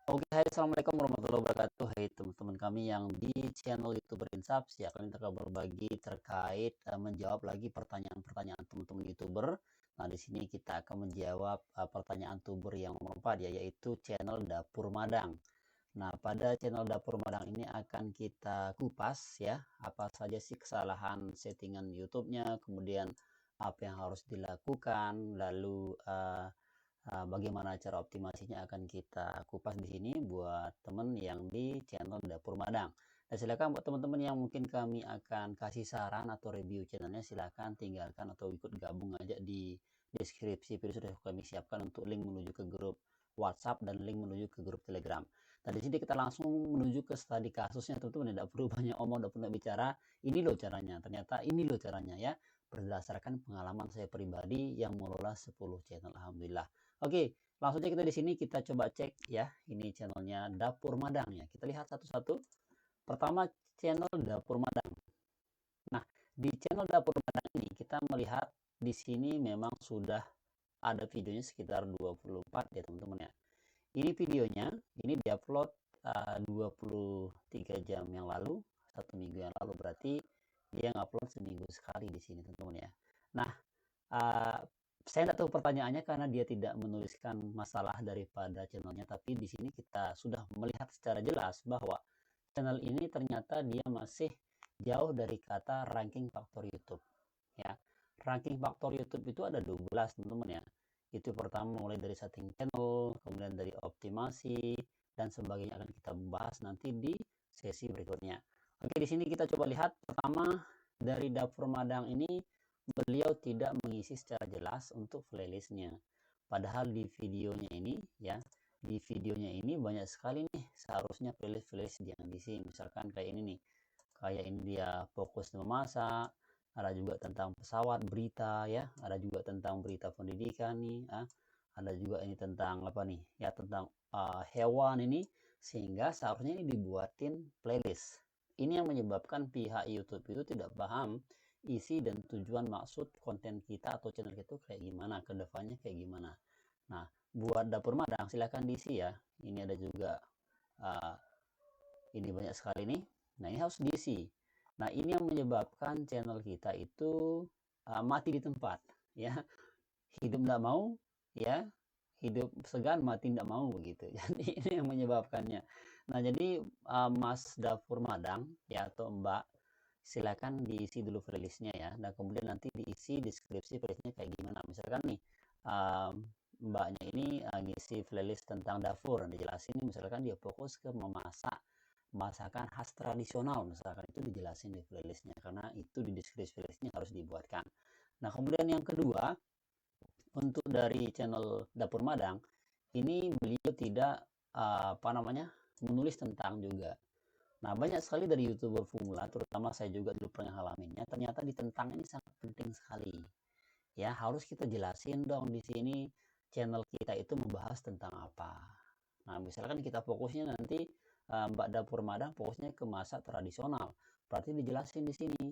Oke, hai, assalamualaikum warahmatullahi wabarakatuh. Hai teman-teman kami yang di channel YouTube Berinsaps, ya kami akan berbagi terkait menjawab lagi pertanyaan-pertanyaan teman-teman YouTuber. Nah, di sini kita akan menjawab pertanyaan tuber yang nomor 4 ya, yaitu channel Dapur Madang. Nah, pada channel Dapur Madang ini akan kita kupas ya, apa saja sih kesalahan settingan YouTube-nya, kemudian apa yang harus dilakukan, lalu bagaimana cara optimasinya akan kita kupas di sini buat teman yang di channel Dapur Madang. Dan silakan buat teman-teman yang mungkin kami akan kasih saran atau review channelnya, silakan tinggalkan atau ikut gabung aja di deskripsi video sudah kami siapkan untuk link menuju ke grup WhatsApp dan link menuju ke grup Telegram. Nah, di sini kita langsung menuju ke studi kasusnya teman-teman, tidak perlu banyak omong, tidak perlu bicara. Ini loh caranya, ternyata ini loh caranya ya, berdasarkan pengalaman saya pribadi yang mengelola 10 channel, alhamdulillah. Oke, langsung aja kita di sini kita coba cek ya. Ini channelnya Dapur Madang ya. Kita lihat satu-satu. Pertama, channel Dapur Madang. Nah, di channel Dapur Madang ini kita melihat di sini memang sudah ada videonya sekitar 24 ya teman-teman ya. Ini videonya, ini diupload 23 jam yang lalu, 1 minggu yang lalu, berarti dia ngupload seminggu sekali di sini teman-teman ya. Nah, uh, saya tidak tahu pertanyaannya karena dia tidak menuliskan masalah daripada channelnya, tapi di sini kita sudah melihat secara jelas bahwa channel ini ternyata dia masih jauh dari kata ranking faktor YouTube ya. Ranking faktor YouTube itu ada 12 teman-teman ya. Itu pertama mulai dari setting channel, kemudian dari optimasi dan sebagainya akan kita bahas nanti di sesi berikutnya. Oke, di sini kita coba lihat pertama dari Dapur Madang ini, beliau tidak mengisi secara jelas untuk playlistnya. Padahal di videonya ini ya, di videonya ini banyak sekali nih seharusnya playlist yang diisi. Misalkan kayak ini nih, kayak ini dia fokus memasak, ada juga tentang pesawat berita ya, ada juga tentang berita pendidikan nih, ada juga ini tentang apa nih ya, tentang hewan ini, sehingga seharusnya ini dibuatin playlist. Ini yang menyebabkan pihak YouTube itu tidak paham isi dan tujuan maksud konten kita atau channel kita kayak gimana, kedepannya kayak gimana. Nah, buat Dapur Madang silahkan diisi ya. Ini ada juga uh, ini banyak sekali nih. Nah, ini harus diisi. Nah, ini yang menyebabkan channel kita itu mati di tempat ya. Hidup tidak mau ya, hidup segan mati tidak mau begitu. Jadi ini yang menyebabkannya. Nah, jadi Mas Dapur Madang ya atau Mbak, silakan diisi dulu playlistnya ya. Dan kemudian nanti diisi deskripsi playlistnya kayak gimana. Misalkan nih mbaknya ini ngisi playlist tentang dapur, dijelasin misalkan dia fokus ke memasak masakan khas tradisional, misalkan itu dijelasin di playlistnya, karena itu di deskripsi playlistnya harus dibuatkan. Nah, kemudian yang kedua, untuk dari channel Dapur Madang ini beliau tidak apa namanya menulis tentang juga. Nah, banyak sekali dari YouTuber pemula, terutama saya juga dulu pernah ngalaminnya, ternyata ditentang ini sangat penting sekali. Ya, harus kita jelasin dong di sini channel kita itu membahas tentang apa. Nah, misalkan kita fokusnya nanti Mbak Dapur Madang fokusnya ke masak tradisional. Berarti dijelasin di sini.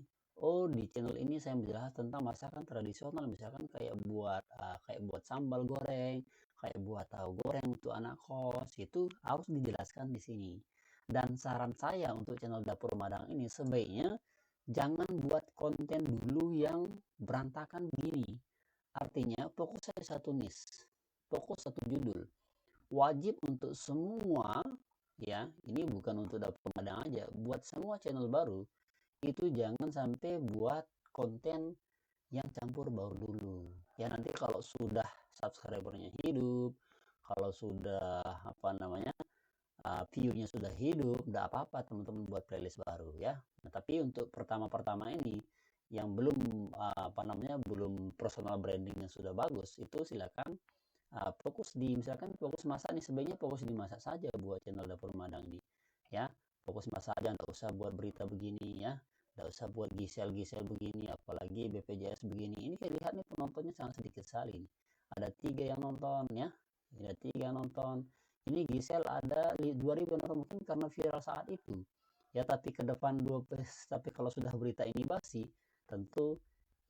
Oh, di channel ini saya menjelaskan tentang masakan tradisional, misalkan kayak buat sambal goreng, kayak buat tahu goreng untuk anak kos, itu harus dijelaskan di sini. Dan saran saya untuk channel Dapur Madang ini sebaiknya jangan buat konten dulu yang berantakan begini. Artinya fokus saja satu niche, fokus satu judul. Wajib untuk semua ya, ini bukan untuk Dapur Madang aja, buat semua channel baru itu jangan sampai buat konten yang campur baur dulu. Ya nanti kalau sudah subscribernya hidup, kalau sudah apa namanya view-nya sudah hidup, tidak apa-apa teman-teman buat playlist baru ya. Nah, tapi untuk pertama-pertama ini yang belum apa namanya belum personal brandingnya sudah bagus, itu silakan fokus di misalkan fokus masak nih, sebaiknya fokus di masak saja buat channel Dapur Madang ini ya. Fokus masak aja, nggak usah buat berita begini ya, nggak usah buat gisel-gisel begini, apalagi BPJS begini. Ini kayak lihat nih penontonnya sangat sedikit sekali, ada 3 yang nonton ya, ada 3 yang nonton. Ini Gisel ada 2000 nonton, mungkin karena viral saat itu ya, tapi ke depan tapi kalau sudah berita ini basi, tentu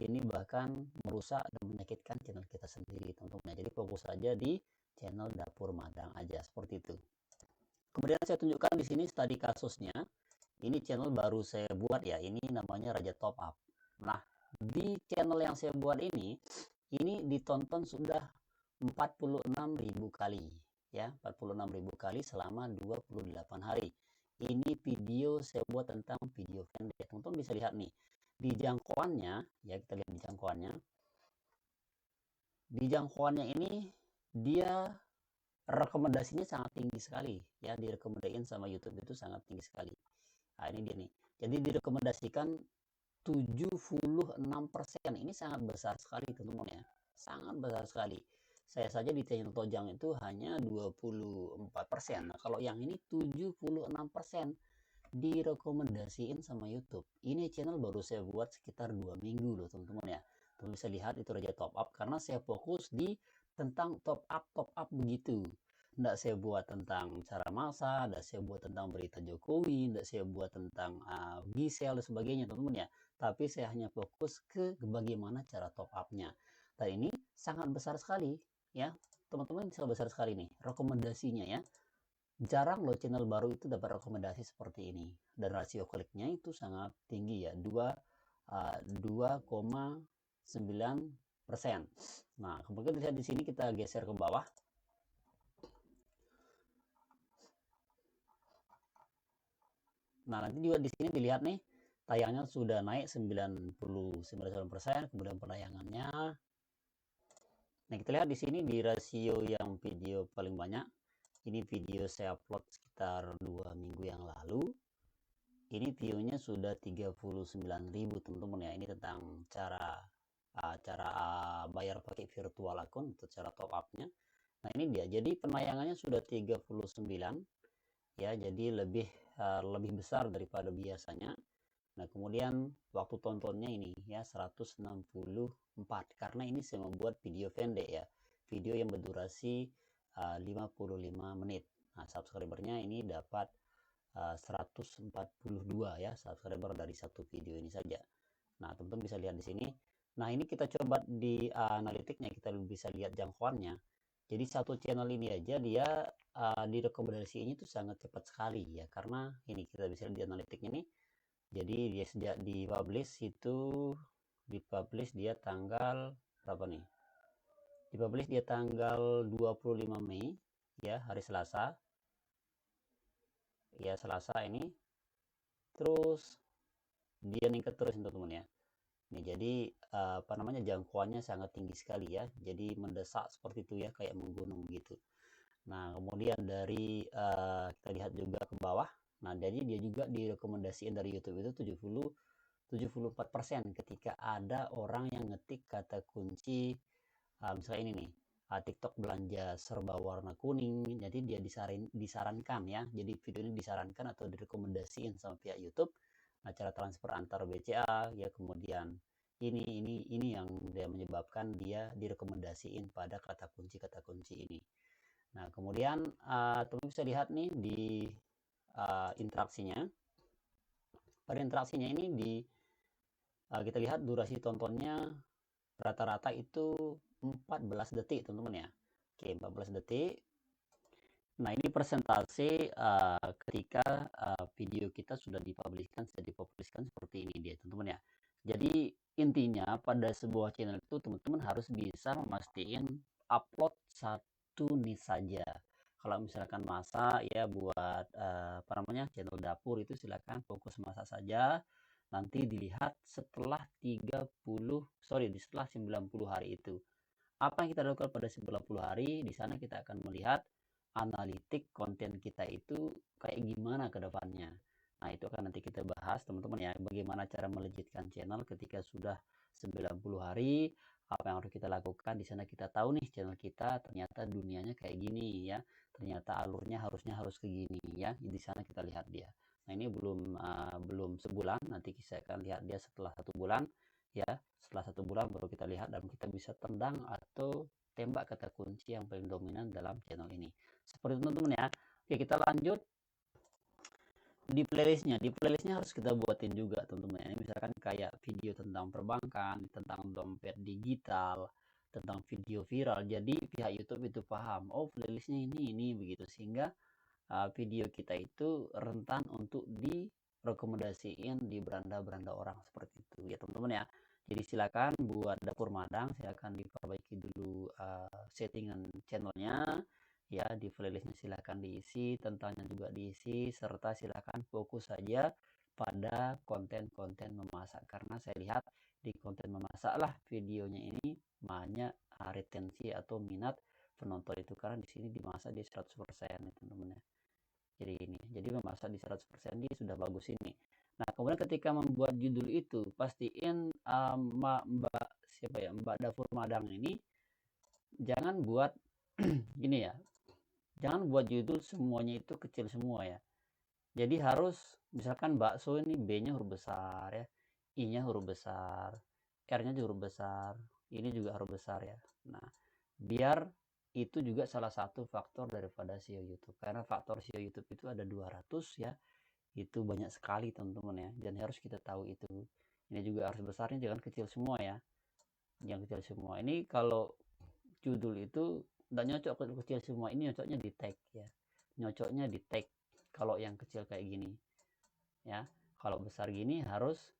ini bahkan merusak dan menyakitkan channel kita sendiri teman-teman. Jadi fokus saja di channel Dapur Madang aja, seperti itu. Kemudian saya tunjukkan di sini tadi kasusnya. Ini channel baru saya buat ya. Ini namanya Raja Top Up. Nah, di channel yang saya buat ini ditonton sudah 46.000 kali ya, 46.000 kali selama 28 hari. Ini video saya buat tentang video pendek. Teman-teman bisa lihat nih di jangkauannya ya, kita lihat di jangkauannya. Di jangkauannya ini dia rekomendasinya sangat tinggi sekali ya, direkomendasiin sama YouTube itu sangat tinggi sekali. Nah, ini dia nih. Jadi direkomendasikan 76%. Ini sangat besar sekali teman-teman ya. Sangat besar sekali. Saya saja di channel Tojang itu hanya 24%. Nah, kalau yang ini 76% direkomendasiin sama YouTube. Ini channel baru saya buat sekitar 2 minggu loh teman-teman ya. Teman bisa lihat itu Raja Top Up karena saya fokus di tentang top up begitu. Nggak saya buat tentang cara masak, nggak saya buat tentang berita Jokowi, nggak saya buat tentang Gisel dan sebagainya teman-teman ya. Tapi saya hanya fokus ke bagaimana cara top upnya. Dan ini sangat besar sekali ya teman-teman, sangat besar sekali nih rekomendasinya ya. Jarang loh channel baru itu dapat rekomendasi seperti ini, dan rasio kliknya itu sangat tinggi ya, 2,9%. Nah, kemudian lihat di sini kita geser ke bawah. Nah, nanti juga di sini dilihat nih tayangnya sudah naik 99%, kemudian penayangannya. Nah, kita lihat di sini di rasio yang video paling banyak. Ini video saya upload sekitar 2 minggu yang lalu. Ini videonya sudah 39.000 teman-teman ya. Ini tentang cara bayar pakai virtual account atau cara top upnya. Nah, ini dia. Jadi penayangannya sudah 39 ya. Jadi lebih besar daripada biasanya. Nah, kemudian waktu tontonnya ini ya 164 karena ini saya membuat video pendek ya. Video yang berdurasi 55 menit. Nah, subscribernya ini dapat 142 ya subscriber dari satu video ini saja. Nah, teman-teman bisa lihat di sini. Nah, ini kita coba di analitiknya, kita bisa lihat jangkauannya. Jadi satu channel ini aja dia direkomendasinya itu sangat cepat sekali ya, karena ini kita bisa lihat di analitiknya nih. Jadi dia sejak dipublish dia tanggal berapa nih? Dipublish dia tanggal 25 Mei ya, hari Selasa. Ya, Selasa ini. Terus dia meningkat terus teman-teman ya. Nih, jadi jangkauannya sangat tinggi sekali ya. Jadi mendesak seperti itu ya, kayak menggunung gitu. Nah, kemudian dari kita lihat juga ke bawah. Nah, jadi dia juga direkomendasikan dari YouTube itu 74% ketika ada orang yang ngetik kata kunci misalnya ini nih, TikTok belanja serba warna kuning. Jadi dia disarankan ya. Jadi video ini disarankan atau direkomendasiin sama pihak YouTube. Nah, cara transfer antar BCA ya, kemudian ini yang dia menyebabkan dia direkomendasiin pada kata kunci ini. Nah, kemudian teman bisa lihat nih di interaksinya. Pada interaksinya ini kita lihat durasi tontonnya rata-rata itu 14 detik teman-teman ya. Oke, 14 detik. Nah, ini persentase ketika video kita sudah dipublishkan seperti ini dia teman-teman ya. Jadi intinya pada sebuah channel itu teman-teman harus bisa memastikan upload satu niche saja. Kalau misalkan masak ya buat channel dapur itu silakan fokus masak saja. Nanti dilihat setelah 90 hari itu. Apa yang kita lakukan pada 90 hari, di sana kita akan melihat analitik konten kita itu kayak gimana ke depannya. Nah, itu akan nanti kita bahas teman-teman ya, bagaimana cara melejitkan channel ketika sudah 90 hari, apa yang harus kita lakukan. Di sana kita tahu nih channel kita ternyata dunianya kayak gini ya, ternyata alurnya harus ke gini ya. Di sana kita lihat dia. Nah, ini belum sebulan, nanti saya akan lihat dia setelah 1 bulan ya. Setelah 1 bulan baru kita lihat dan kita bisa tendang atau tembak kata kunci yang paling dominan dalam channel ini. Seperti itu teman-teman ya. Oke, kita lanjut di playlistnya harus kita buatin juga teman-teman ya. Misalkan kayak video tentang perbankan, tentang dompet digital, tentang video viral. Jadi pihak YouTube itu paham, oh playlistnya ini begitu, sehingga video kita itu rentan untuk direkomendasiin di beranda-beranda orang seperti itu ya teman-teman ya. Jadi silakan buat dapur madang, silakan diperbaiki dulu settingan channelnya ya, di playlistnya silakan diisi, tentangnya juga diisi, serta silakan fokus saja pada konten-konten memasak, karena saya lihat di konten memasak lah videonya ini banyak retensi atau minat penonton itu, karena di sini dimasak di 100% ya teman-teman ya. Jadi memasak di 100% ini sudah bagus ini. Nah, kemudian ketika membuat judul itu pastiin Mbak siapa ya, Mbak Dapur Madang ini jangan buat gini ya. Jangan buat judul semuanya itu kecil semua ya. Jadi harus misalkan bakso ini B-nya huruf besar ya, I-nya huruf besar, R-nya juga huruf besar, ini juga huruf besar ya. Nah, biar itu juga salah satu faktor daripada SEO YouTube. Karena faktor SEO YouTube itu ada 200 ya. Itu banyak sekali teman-teman ya, dan harus kita tahu itu. Ini juga harus besarnya, jangan kecil semua ya. Jangan kecil semua. Ini kalau judul itu tidak nyocok kecil semua, ini nyocoknya di tag ya. Nyocoknya di tag kalau yang kecil kayak gini ya. Kalau besar gini harus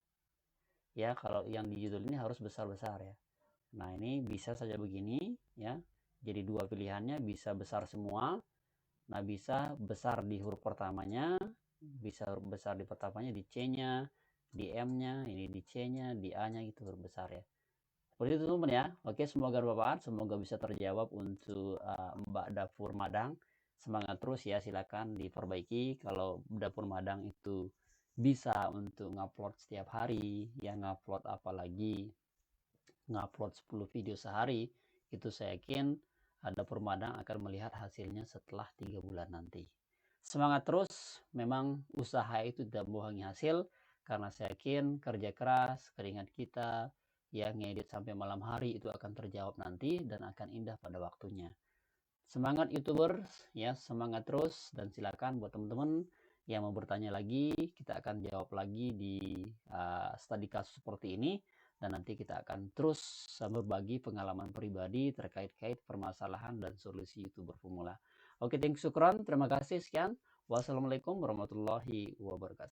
ya, kalau yang di judul ini harus besar-besar ya. Nah, ini bisa saja begini ya. Jadi dua pilihannya, bisa besar semua. Nah, bisa besar di huruf pertamanya, bisa huruf besar di pertamanya, di C-nya, di M-nya, ini di C-nya, di A-nya gitu huruf besar ya. Seperti itu teman ya. Oke, semoga bermanfaat, semoga bisa terjawab untuk Mbak Dapur Madang. Semangat terus ya, silakan diperbaiki. Kalau Dapur Madang itu bisa untuk ngupload setiap hari, ya ngupload apalagi ngupload 10 video sehari, itu saya yakin Dapur Madang akan melihat hasilnya setelah 3 bulan nanti. Semangat terus, memang usaha itu tidak membohongi hasil, karena saya yakin kerja keras, keringat kita, ya ngedit sampai malam hari itu akan terjawab nanti dan akan indah pada waktunya. Semangat YouTubers ya, semangat terus, dan silakan buat teman-teman yang mau bertanya lagi, kita akan jawab lagi di studi kasus seperti ini, dan nanti kita akan terus berbagi pengalaman pribadi terkait permasalahan dan solusi YouTuber pemula. Oke, thank you, syukron, terima kasih, sekian. Wassalamualaikum warahmatullahi wabarakatuh.